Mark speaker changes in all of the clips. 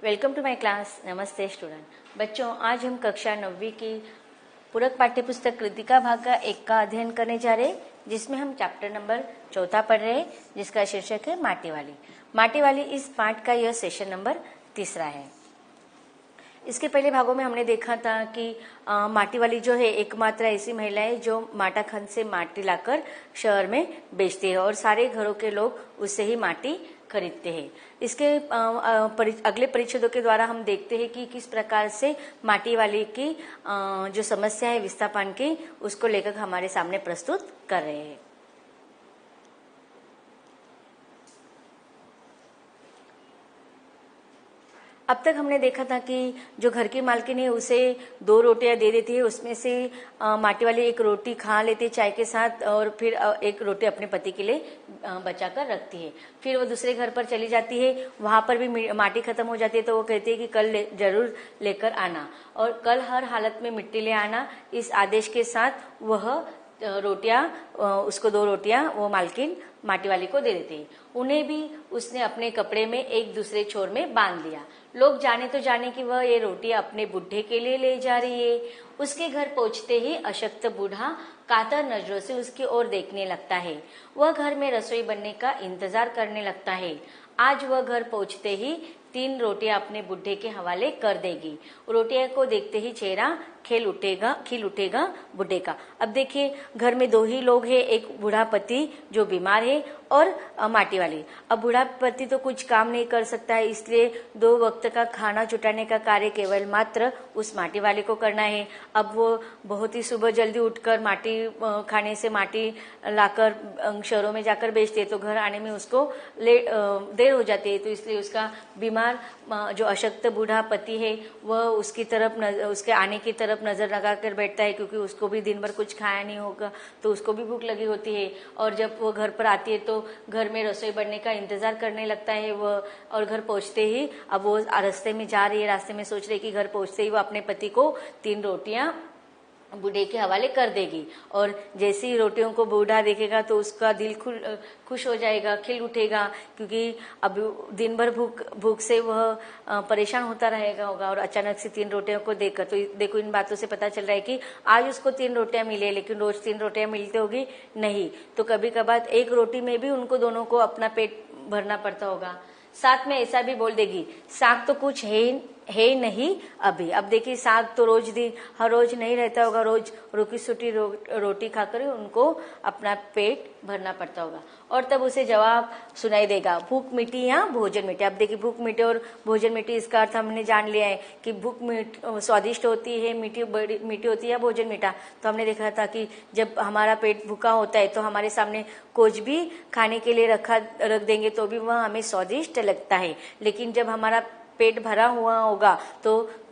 Speaker 1: Welcome to my class. नमस्ते student. बच्चों, आज हम कक्षा 9वीं की पूरक पाठ्यपुस्तक कृतिका भाग का 1 का अध्ययन करने जा रहे हैं, जिसमें हम चैप्टर नंबर 4 पढ़ रहे हैं, जिसका शीर्षक है माटी वाली। माटी वाली इस पाठ का यह सेशन नंबर 3 है। इसके पहले भागों में हमने देखा था कि माटी वाली जो है एकमात्र ऐसी महिला है जो माटा खंड से माटी लाकर शहर में बेचती है और सारे घरों के लोग उससे ही माटी खरीदते हैं। इसके अगले परिच्छेदों के द्वारा हम देखते हैं कि किस प्रकार से माटी वाली की जो समस्या है विस्थापन की, उसको लेकर हमारे सामने प्रस्तुत कर रहे हैं। अब तक हमने देखा था कि जो घर की मालकिन है उसे 2 रोटियां दे देती है, उसमें से माटी वाली 1 रोटी खा लेती है चाय के साथ और फिर 1 रोटी अपने पति के लिए बचा कर रखती है। फिर वो दूसरे घर पर चली जाती है, वहां पर भी माटी खत्म हो जाती है तो वो कहती है कि कल जरूर लेकर आना और कल हर हालत में मिट्टी ले आना। इस आदेश के साथ वह रोटियां उसको 2 रोटियां वो मालकिन माटी वाली को दे देती है। उन्हें भी उसने अपने कपड़े में एक दूसरे छोर में बांध लिया। लोग जाने तो जाने कि वह ये रोटी अपने बुढ़े के लिए ले जा रही है। उसके घर पहुंचते ही अशक्त बूढ़ा कातर नजरों से उसकी ओर देखने लगता है। वह घर में रसोई बनने का इंतजार करने लगता है। आज वह घर पहुंचते ही 3 रोटियां अपने बुढ़े के हवाले कर देगी। रोटियां को देखते ही चेहरा खिल उठेगा बुढ़े का। अब देखिए, घर में 2 ही लोग हैं, एक बूढ़ा पति जो बीमार है और माटी वाली। अब बूढ़ा पति तो कुछ काम नहीं कर सकता है, इसलिए 2 वक्त का खाना जुटाने का कार्य केवल मात्र उस माटी वाले को करना है। अब वो बहुत ही सुबह जल्दी उठकर माटी खाने से माटी लाकर शहरों में जाकर बेचते है, तो घर आने में उसको देर हो जाती है। तो इसलिए उसका बीमार जो अशक्त बूढ़ा पति है वह उसकी तरफ उसके आने की तरफ नजर लगा कर बैठता है, क्योंकि उसको भी दिन भर कुछ खाया नहीं होगा तो उसको भी भूख लगी होती है। और जब वो घर पर आती है तो घर में रसोई बनने का इंतजार करने लगता है वह। और घर पहुंचते ही अब वो रास्ते में जा रही है, रास्ते में सोच रही है कि घर पहुंचते ही वो अपने पति को 3 रोटियां बूढ़े के हवाले कर देगी। और जैसे ही रोटियों को बूढ़ा देखेगा तो उसका दिल खुश हो जाएगा, खिल उठेगा, क्योंकि अब दिन भर भूख से वह परेशान होता रहेगा होगा। और अचानक से 3 रोटियों को देखकर, तो देखो इन बातों से पता चल रहा है कि आज उसको 3 रोटियां मिले, लेकिन रोज 3 रोटियां मिलती होगी नहीं, तो कभी कभार 1 रोटी में भी उनको दोनों को अपना पेट भरना पड़ता होगा। साथ में ऐसा भी बोल देगी, साग तो कुछ है नहीं अभी। अब देखिए, साग तो हर रोज नहीं रहता होगा, रोज रूखी सूटी रोटी खाकर उनको अपना पेट भरना पड़ता होगा। और तब उसे जवाब सुनाई देगा, भूख मिटी या भोजन मिटे। अब देखिए, भूख मिटे और भोजन मिटी, इसका अर्थ हमने जान लिया है कि भूख स्वादिष्ट होती है, मीठी होती है या भोजन मीठा। तो हमने देखा था कि जब हमारा पेट भूखा होता है तो हमारे सामने कुछ भी खाने के लिए रख देंगे तो भी वह हमें स्वादिष्ट लगता है, लेकिन जब हमारा पेट भरा हुआ होगा तो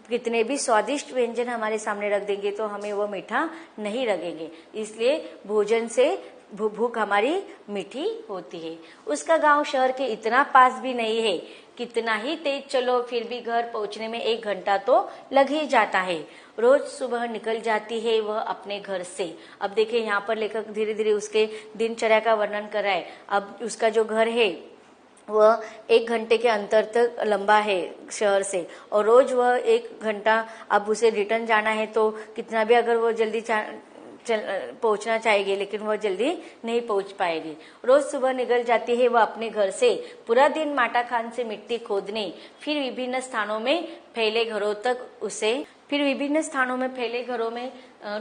Speaker 1: कितने भी स्वादिष्ट व्यंजन हमारे सामने रख देंगे तो हमें वो मीठा नहीं लगेंगे। इसलिए भोजन से भूख हमारी मीठी होती है। उसका गांव शहर के इतना पास भी नहीं है, कितना ही तेज चलो फिर भी घर पहुंचने में 1 घंटा तो लग ही जाता है। रोज सुबह निकल जाती है वह अपने घर से। अब देखिए, यहाँ पर लेखक धीरे धीरे उसके दिनचर्या का वर्णन कर रहा है। अब उसका जो घर है वह 1 घंटे के अंतर तक लंबा है शहर से, और रोज वह 1 घंटा अब उसे रिटर्न जाना है, तो कितना भी अगर वो जल्दी पहुंचना चाहेगी लेकिन वह जल्दी नहीं पहुंच पाएगी। रोज सुबह निकल जाती है वह अपने घर से, पूरा दिन माटा खान से मिट्टी खोदने, फिर विभिन्न स्थानों में फैले घरों में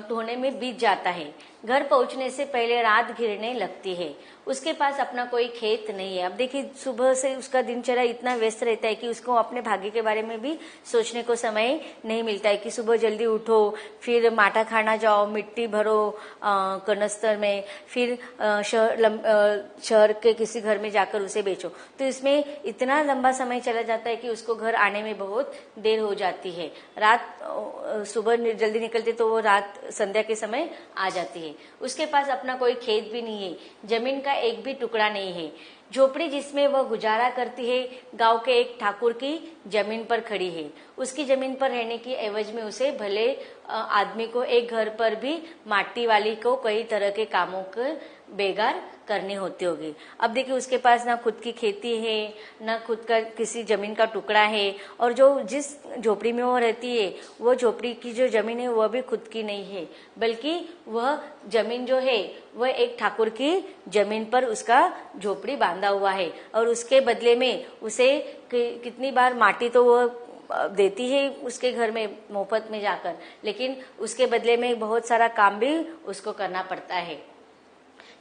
Speaker 1: ढोने में बीत जाता है। घर पहुंचने से पहले रात घिरने लगती है। उसके पास अपना कोई खेत नहीं है। अब देखिए, सुबह से उसका दिनचर्या इतना व्यस्त रहता है कि उसको अपने भाग्य के बारे में भी सोचने को समय नहीं मिलता है कि सुबह जल्दी उठो, फिर माटा खाना जाओ, मिट्टी भरो कनस्तर में, फिर शहर के किसी घर में जाकर उसे बेचो। तो इसमें इतना लंबा समय चला जाता है कि उसको घर आने में बहुत देर हो जाती है। सुबह जल्दी निकलती तो वो रात संध्या के समय आ जाती है। उसके पास अपना कोई खेत भी नहीं है, जमीन का एक भी टुकड़ा नहीं है। झोपड़ी जिसमें वह गुजारा करती है गांव के एक ठाकुर की जमीन पर खड़ी है। उसकी जमीन पर रहने की एवज में उसे भले आदमी को एक घर पर भी माटी वाली को कई तरह के कामों के बेगार करनी होती होगी। अब देखिए उसके पास ना खुद की खेती है, ना खुद का किसी जमीन का टुकड़ा है, और जो जिस झोपड़ी में वो रहती है वो झोपड़ी की जो जमीन है वह भी खुद की नहीं है, बल्कि वह जमीन जो है वह एक ठाकुर की जमीन पर उसका झोपड़ी बांधा हुआ है, और उसके बदले में उसे कितनी बार माटी तो वह देती है उसके घर में मुफ्त में जाकर, लेकिन उसके बदले में बहुत सारा काम भी उसको करना पड़ता है।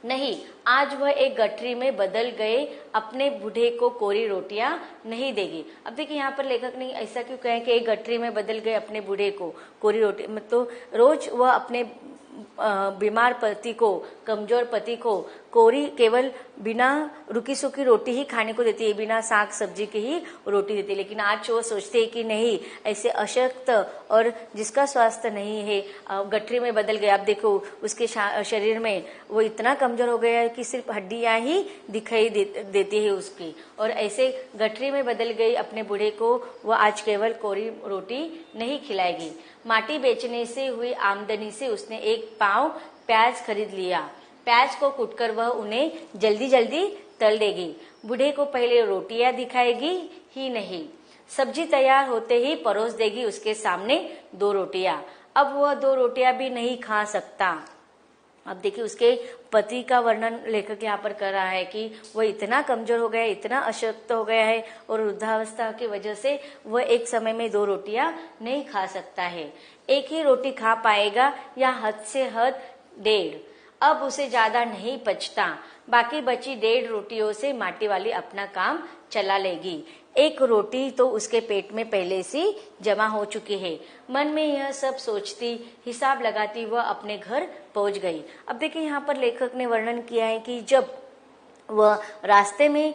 Speaker 1: नहीं, आज वह एक गठरी में बदल गए अपने बूढ़े को कोरी रोटियां नहीं देगी। अब देखिए यहाँ पर लेखक ने ऐसा क्यों कहे कि एक गठरी में बदल गए अपने बूढ़े को कोरी रोटी, मतलब रोज वह अपने बीमार पति को, कमजोर पति को कोरी केवल बिना रुकी सूखी रोटी ही खाने को देती है, बिना साग सब्जी की ही रोटी देती है। लेकिन आज वो सोचते हैं कि नहीं, ऐसे अशक्त और जिसका स्वास्थ्य नहीं है गठरी में बदल गया। अब देखो उसके शरीर में वो इतना कमजोर हो गया है कि सिर्फ हड्डियां ही दिखाई देती है उसकी, और ऐसे गठरी में बदल गई अपने बूढ़े को वो आज केवल कोरी रोटी नहीं खिलाएगी। माटी बेचने से हुई आमदनी से उसने एक पाव प्याज खरीद लिया। प्याज को कूटकर वह उन्हें जल्दी जल्दी तल देगी। बूढ़े को पहले रोटियां दिखाएगी ही नहीं, सब्जी तैयार होते ही परोस देगी उसके सामने 2 रोटियां। अब वह 2 रोटियां भी नहीं खा सकता। अब देखिए उसके पति का वर्णन लेखक यहाँ पर कर रहा है कि वह इतना कमजोर हो गया है, इतना अशक्त हो गया है, और वृद्धावस्था की वजह से वह एक समय में 2 रोटियां नहीं खा सकता है। एक ही रोटी खा पाएगा या हद से हद 1.5। अब उसे ज्यादा नहीं पचता। बाकी बची 1.5 रोटियों से माटी वाली अपना काम चला लेगी। एक रोटी तो उसके पेट में पहले से जमा हो चुकी है। मन में यह सब सोचती, हिसाब लगाती वह अपने घर पहुंच गई। अब देखिए यहाँ पर लेखक ने वर्णन किया है कि जब वह रास्ते में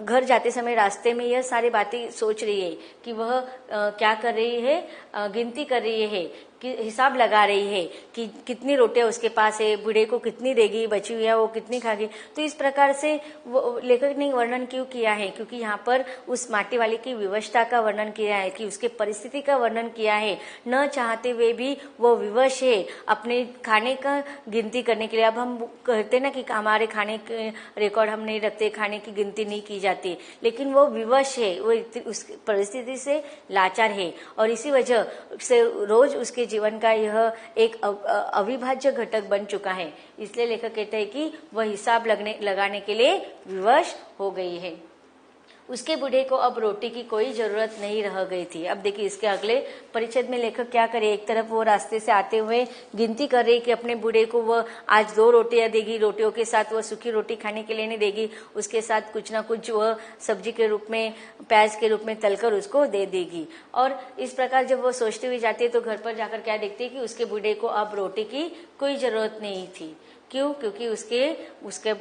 Speaker 1: घर जाते समय रास्ते में यह सारी बातें सोच रही है कि वह क्या कर रही है, गिनती कर रही है, कि हिसाब लगा रही है कि कितनी रोटियां उसके पास है, बूढ़े को कितनी देगी, बची हुई है वो कितनी खाएगी। तो इस प्रकार से वो लेखक ने वर्णन क्यों किया है, क्योंकि यहाँ पर उस माटी वाले की विवशता का वर्णन किया है, कि उसके परिस्थिति का वर्णन किया है। न चाहते हुए भी वो विवश है अपने खाने का गिनती करने के लिए। अब हम कहते ना कि हमारे खाने के रिकॉर्ड हम नहीं रखते, खाने की गिनती नहीं की जाती, लेकिन वो विवश है, वो उस परिस्थिति से लाचार है, और इसी वजह से रोज उसके जीवन का यह एक अविभाज्य घटक बन चुका है। इसलिए लेखक कहते हैं कि वह हिसाब लगाने के लिए विवश हो गई है। उसके बूढ़े को अब रोटी की कोई जरूरत नहीं रह गई थी। अब देखिए इसके अगले परिच्छेद में लेखक क्या करे, एक तरफ वो रास्ते से आते हुए गिनती कर रही कि अपने बूढ़े को वह आज 2 रोटियां देगी, रोटियों के साथ वह सूखी रोटी खाने के लिए नहीं देगी, उसके साथ कुछ ना कुछ वह सब्जी के रूप में, प्याज के रूप में तलकर उसको दे देगी। और इस प्रकार जब वो सोचती हुई जाती है तो घर पर जाकर क्या देखती है कि उसके बूढ़े को अब रोटी की कोई जरूरत नहीं थी। क्यों? क्योंकि उसके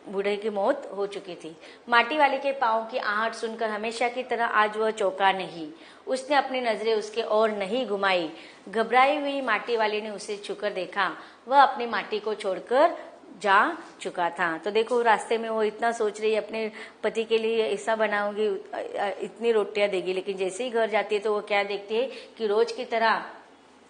Speaker 1: बूढ़े की मौत हो चुकी थी। माटी वाले के पांव की आहट सुनकर हमेशा की तरह आज वह चौंका नहीं। उसने अपनी नजरें उसके ओर नहीं घुमाई। घबराई हुई माटी वाले ने उसे छूकर देखा। वह अपनी माटी को छोड़कर जा चुका था। तो देखो रास्ते में वो इतना सोच रही है अपने पति के लिए ऐसा बनाऊंगी, इतनी रोटियां देगी, लेकिन जैसे ही घर जाती है तो वो क्या देखती है कि रोज की तरह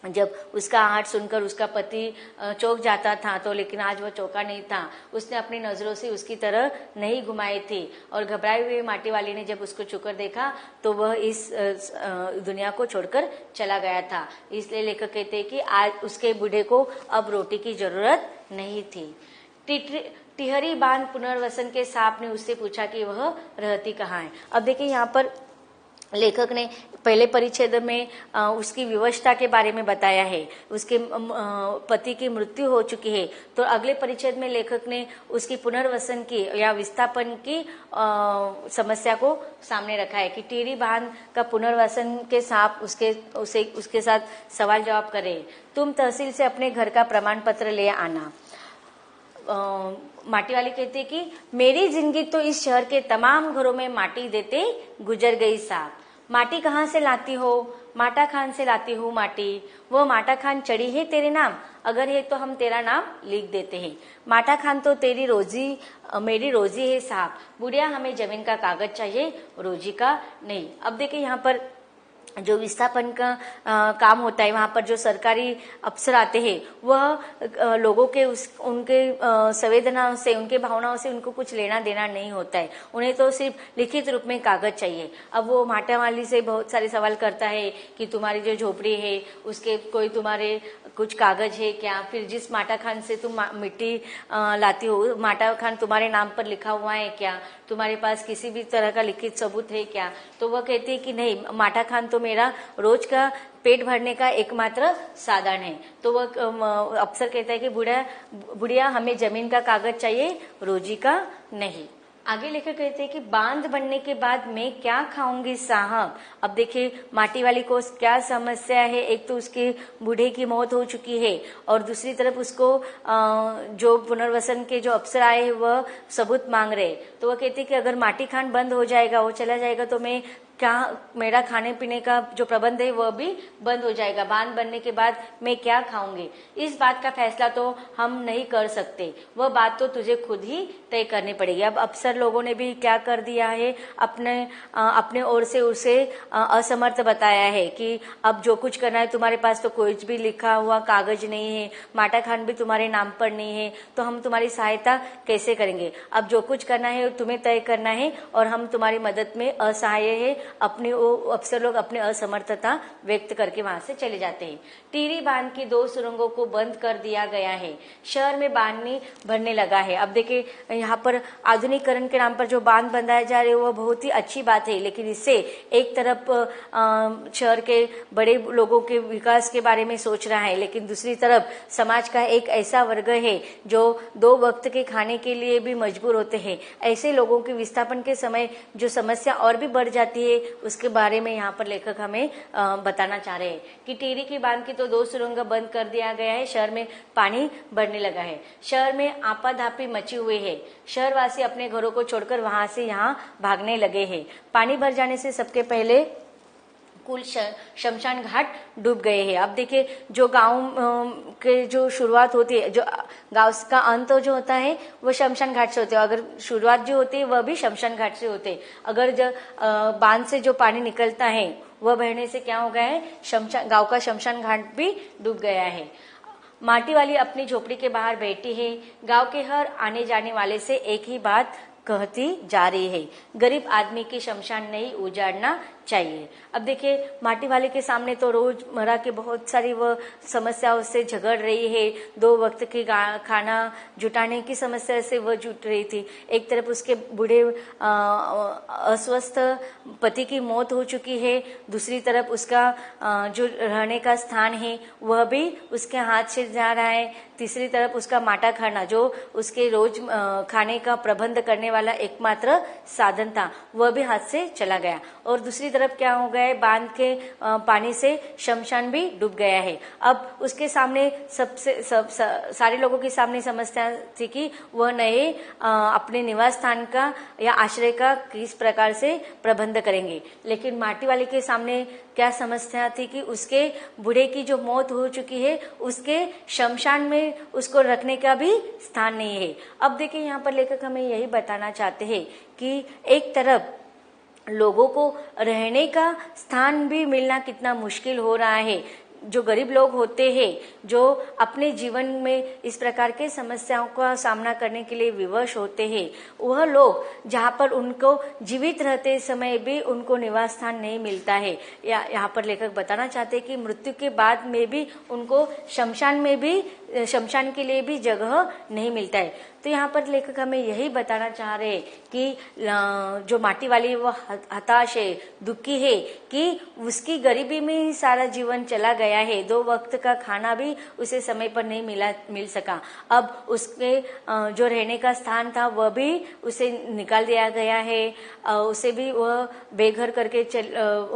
Speaker 1: जब उसका आहट सुनकर उसका पति चौंक जाता था, तो लेकिन आज वह चौंका नहीं था। उसने अपनी नजरों से उसकी तरह नहीं घुमाई थी, और घबराई हुई माटी वाली ने जब उसको छूकर देखा तो वह इस दुनिया को छोड़कर चला गया था। इसलिए लेखक कहते हैं कि आज उसके बूढ़े को अब रोटी की जरूरत नहीं थी। टिहरी बांध पुनर्वसन के सांप ने उससे पूछा कि वह रहती कहाँ है। अब देखिए यहाँ पर लेखक ने पहले परिच्छेद में उसकी विवशता के बारे में बताया है, उसके पति की मृत्यु हो चुकी है। तो अगले परिच्छेद में लेखक ने उसकी पुनर्वसन की या विस्थापन की समस्या को सामने रखा है कि टिहरी बांध का पुनर्वसन के सांप उसके साथ सवाल जवाब करे। तुम तहसील से अपने घर का प्रमाण पत्र ले आना। माटी वाली कहती है कि मेरी जिंदगी तो इस शहर के तमाम घरों में माटी देते गुजर गई साहब। माटी कहाँ से लाती हो? माटा खान से लाती हूँ माटी। वो माटा खान चढ़ी है तेरे नाम? अगर है तो हम तेरा नाम लिख देते हैं। माटा खान तो तेरी रोजी मेरी रोजी है साहब। बुढ़िया हमें जमीन का कागज चाहिए, रोजी का नहीं। अब देखिए यहाँ पर जो विस्थापन का काम होता है, वहाँ पर जो सरकारी अफसर आते हैं वह लोगों के उनके संवेदनाओं से, उनके भावनाओं से उनको कुछ लेना देना नहीं होता है। उन्हें तो सिर्फ लिखित रूप में कागज चाहिए। अब वो माटा वाली से बहुत सारे सवाल करता है कि तुम्हारी जो झोपड़ी है उसके कोई तुम्हारे कुछ कागज है क्या, फिर जिस माटा खान से तुम मिट्टी लाती हो माटा खान तुम्हारे नाम पर लिखा हुआ है क्या, तुम्हारे पास किसी भी तरह का लिखित सबूत है क्या। तो वह कहती है कि नहीं, माटा खान तो मेरा रोज का पेट भरने का एकमात्र साधन है। तो वह अफसर कहता है कि बुढ़िया हमें जमीन का कागज चाहिए, रोजी का नहीं। आगे लेकर कहते हैं कि बांध बनने के बाद मैं क्या खाऊंगी साहब। अब देखिए माटी वाली को क्या समस्या है, एक तो उसके बूढ़े की मौत हो चुकी है और दूसरी तरफ उसको जो पुनर्वसन के जो अफसर आए हैं वह सबूत मांग रहे। तो वह कहती है कि अगर माटी खान बंद हो जाएगा, वो चला जाएगा, तो मैं क्या, मेरा खाने पीने का जो प्रबंध है वह भी बंद हो जाएगा। बांध बनने के बाद मैं क्या खाऊंगी। इस बात का फैसला तो हम नहीं कर सकते, वह बात तो तुझे खुद ही तय करनी पड़ेगी। अब अफसर लोगों ने भी क्या कर दिया है, अपने ओर से उसे असमर्थ बताया है कि अब जो कुछ करना है, तुम्हारे पास तो कोई भी लिखा हुआ कागज नहीं है, माटा खान भी तुम्हारे नाम पर नहीं है, तो हम तुम्हारी सहायता कैसे करेंगे। अब जो कुछ करना है तुम्हें तय करना है और हम तुम्हारी मदद में असहाय है। अपने अफसर लोग अपनी असमर्थता व्यक्त करके वहां से चले जाते हैं। टिहरी बांध की 2 सुरंगों को बंद कर दिया गया है, शहर में पानी भरने लगा है। अब देखिए यहाँ पर आधुनिकीकरण के नाम पर जो बांध बंधाए जा रहे हैं वह बहुत ही अच्छी बात है, लेकिन इससे एक तरफ शहर के बड़े लोगों के विकास के बारे में सोच रहा है, लेकिन दूसरी तरफ समाज का एक ऐसा वर्ग है जो 2 वक्त के खाने के लिए भी मजबूर होते हैं। ऐसे लोगों के विस्थापन के समय जो समस्या और भी बढ़ जाती है उसके बारे में यहाँ पर लेखक हमें बताना चाह रहे हैं कि टिहरी की बांध की तो 2 सुरंग बंद कर दिया गया है, शहर में पानी बढ़ने लगा है, शहर में आपाधापी मची हुई है, शहरवासी अपने घरों को छोड़कर वहां से यहाँ भागने लगे हैं। पानी भर जाने से सबके पहले कुल शमशान घाट डूब गए हैं। अब देखिए जो गांव के जो शुरुआत होती है, जो गांव का अंत जो होता है वो शमशान घाट से होते हैं, अगर शुरुआत जो होती है वह भी शमशान घाट से होते हैं। अगर जो बांध से जो पानी निकलता है वह बहने से क्या हो गया है, गांव का शमशान घाट भी डूब गया है। माटी वाली अपनी झोपड़ी के बाहर बैठी है, गांव के हर आने जाने वाले से एक ही बात कहती जा रही है, गरीब आदमी की शमशान नहीं उजाड़ना चाहिए। अब देखिए माटी वाले के सामने तो रोजमर्रा के बहुत सारी वह समस्याओं से झगड़ रही है। 2 वक्त की खाना जुटाने की समस्या से वह जुट रही थी। एक तरफ उसके बूढ़े अस्वस्थ पति की मौत हो चुकी है, दूसरी तरफ उसका जो रहने का स्थान है वह भी उसके हाथ से जा रहा है, तीसरी तरफ उसका माटा खाना जो उसके रोज खाने का प्रबंध करने वाला एकमात्र साधन था वह भी हाथ से चला गया। और दूसरी तरफ क्या हो गया है, बांध के पानी से शमशान भी डूब गया है। अब उसके सामने सारे लोगों के सामने समस्या थी कि वह नए अपने निवास स्थान का या आश्रय का किस प्रकार से प्रबंध करेंगे। लेकिन माटी वाले के सामने क्या समस्या थी कि उसके बूढ़े की जो मौत हो चुकी है उसके शमशान में उसको रखने का भी स्थान नहीं है। अब देखिए यहाँ पर लेखक हमें यही बताना चाहते हैं कि एक तरफ लोगों को रहने का स्थान भी मिलना कितना मुश्किल हो रहा है। जो गरीब लोग होते हैं, जो अपने जीवन में इस प्रकार के समस्याओं का सामना करने के लिए विवश होते हैं, वह लोग जहाँ पर उनको जीवित रहते समय भी उनको निवास स्थान नहीं मिलता है। यहाँ पर लेखक बताना चाहते हैं कि मृत्यु के बाद में भी उनको शमशान के लिए भी जगह नहीं मिलता है। तो यहाँ पर लेखक हमें यही बताना चाह रहे हैं कि जो माटी वाली वो हताश है, दुखी है कि उसकी गरीबी में ही सारा जीवन चला गया है, 2 वक्त का खाना भी उसे समय पर नहीं मिल सका। अब उसके जो रहने का स्थान था वह भी उसे निकाल दिया गया है, उसे भी वह बेघर करके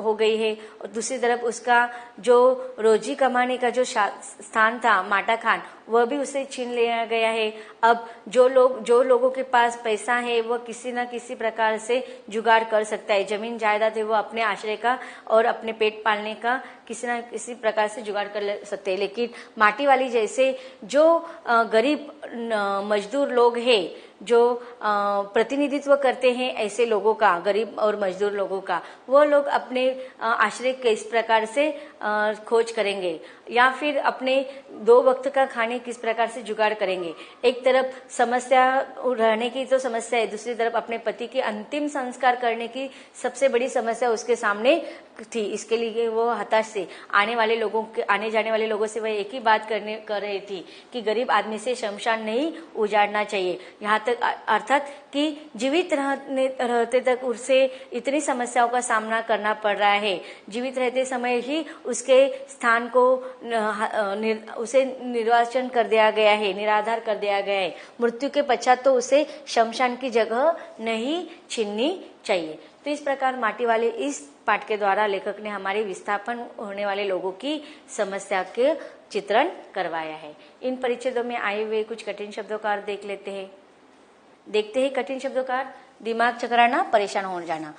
Speaker 1: हो गई है। दूसरी तरफ उसका जो रोजी कमाने का जो स्थान था माटा खान वह भी उसे छीन लिया गया है। अब जो लोगों के पास पैसा है वह किसी न किसी प्रकार से जुगाड़ कर सकता है। जमीन जायदाद है वो अपने आश्रय का और अपने पेट पालने का किसी न किसी प्रकार से जुगाड़ कर सकते हैं। लेकिन माटी वाली जैसे जो गरीब मजदूर लोग हैं, जो प्रतिनिधित्व करते हैं ऐसे लोगों का, गरीब और मजदूर लोगों का, वो लोग अपने आश्रय किस प्रकार से खोज करेंगे या फिर अपने 2 वक्त का खाने किस प्रकार से जुगाड़ करेंगे। एक तरफ समस्या रहने की तो समस्या है, दूसरी तरफ अपने पति के अंतिम संस्कार करने की सबसे बड़ी समस्या उसके सामने थी। इसके लिए वो हताश थे। आने जाने वाले लोगों से वह एक ही बात कर रही थी कि गरीब आदमी से शमशान नहीं उजाड़ना चाहिए। यहाँ तक अर्थात कि जीवित रहते तक उसे इतनी समस्याओं का सामना करना पड़ रहा है। जीवित रहते समय ही उसके स्थान को उसे निर्वाचन कर दिया गया है, निराधार कर दिया गया है। मृत्यु के पश्चात तो उसे शमशान की जगह नहीं छीननी चाहिए। तो इस प्रकार माटी वाले इस पाठ के द्वारा लेखक ने हमारे विस्थापन होने वाले लोगों की समस्या के चित्रण करवाया है। इन परिच्छेदों में आए हुए कुछ कठिन शब्दों का अर्थ देखते हैं। कठिन शब्दों का दिमाग चकराना, परेशान हो जाना।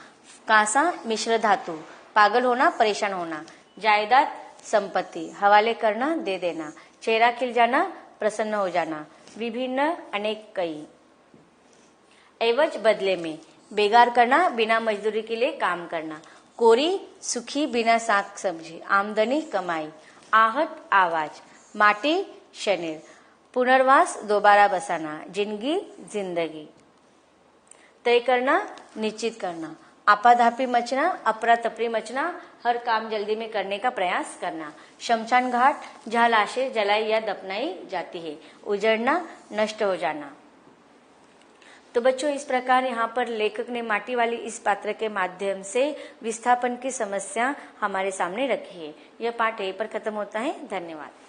Speaker 1: कांसा मिश्र धातु, पागल होना, परेशान होना। जायदाद संपत्ति, हवाले करना, दे देना। चेहरा खिल जाना, प्रसन्न हो जाना। विभिन्न, अनेक, कई। एवज, बदले में। बेगार करना, बिना मजदूरी के लिए काम करना। कोरी, सुखी, बिना साग सब्जी। आमदनी, कमाई। आहट, आवाज। माटी, शरीर। पुनर्वास, दोबारा बसाना। जिंदगी। तय करना, निश्चित करना। आपाधापी मचना, अफरा तफरी मचना, हर काम जल्दी में करने का प्रयास करना। शमशान घाट, जहाँ लाशें जलाई या दफनाई जाती है। उजड़ना, नष्ट हो जाना। तो बच्चों, इस प्रकार यहाँ पर लेखक ने माटी वाली इस पात्र के माध्यम से विस्थापन की समस्या हमारे सामने रखी है। यह पाठ यहीं पर खत्म होता है। धन्यवाद।